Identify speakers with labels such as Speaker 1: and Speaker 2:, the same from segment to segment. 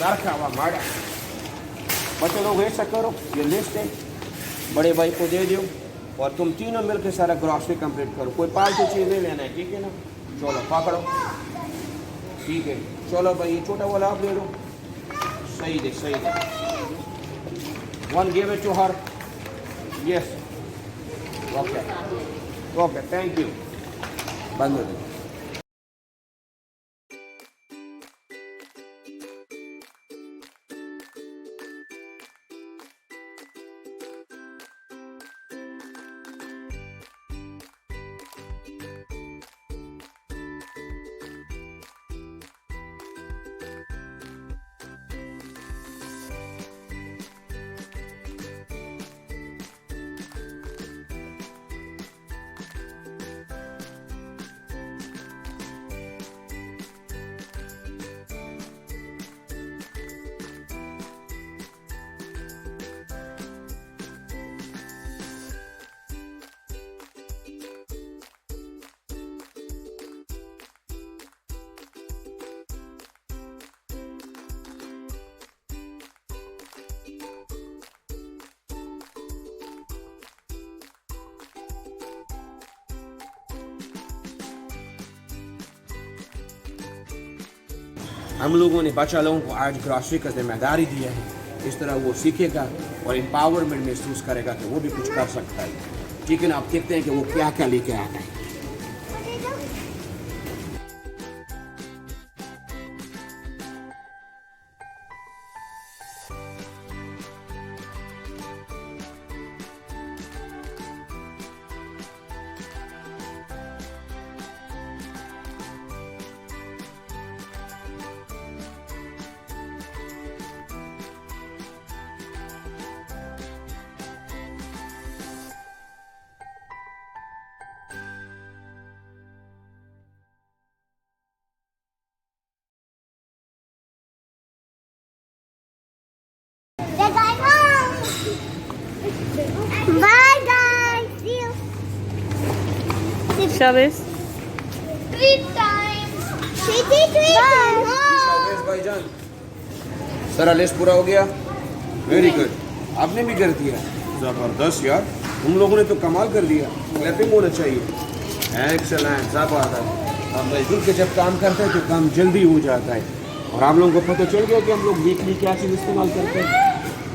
Speaker 1: दारखा हुआ माड़ा। बच्चे लोग ऐसा करो, ये लिस्ट है, बड़े भाई को दे दो और तुम तीनों मिलकर सारा ग्रॉसरी कंप्लीट करो। कोई पालतू चीज़ नहीं लेना है, ठीक है ना? चलो पकड़ो, ठीक है। चलो भाई ये छोटा वाला आप ले लो। सही है, सही है। One give it to her. Yes. Okay. Okay, thank you. बंद हो गया। हम लोगों ने बच्चा लोगों को आज ग्रॉसरी का जिम्मेदारी दिया है। इस तरह वो सीखेगा और एम्पावरमेंट महसूस करेगा कि वो भी कुछ कर सकता है। ठीक है ना? आप देखते हैं कि वो क्या क्या लेके आता है।
Speaker 2: Bye guys. See you.
Speaker 3: Shabbos.
Speaker 2: Treat time. Treat time.
Speaker 1: भाईजान सारा लिस्ट पूरा हो गया। वेरी गुड, आपने भी कर दिया। जबरदस्त यार, तुम लोगों ने तो कमाल कर दिया। क्लैपिंग होना चाहिए। एक्सेलेंट, ज़बरदस्त। हम मिलजुल के जब काम करते हैं तो काम जल्दी हो जाता है। और आप लोगों को पता चल गया कि हम लोग वीकली क्या चीज़ इस्तेमाल करते हैं।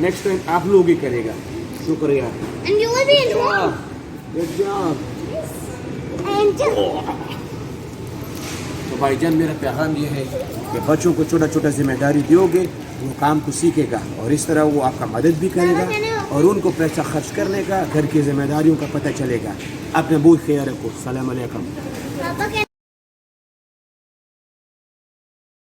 Speaker 1: नेक्स्ट टाइम आप लोग ही करेगा। शुक्रिया।
Speaker 2: And you will be in home.
Speaker 1: Good job.
Speaker 2: And
Speaker 1: तो भाईजान मेरा पैगाम ये है कि बच्चों को छोटा छोटा जिम्मेदारी दोगे, वो काम को सीखेगा और इस तरह वो आपका मदद भी करेगा और उनको पैसा खर्च करने का, घर की जिम्मेदारियों का पता चलेगा। अपने बहुत ख्याल रखो। सलाम अलैकुम।
Speaker 2: Papa can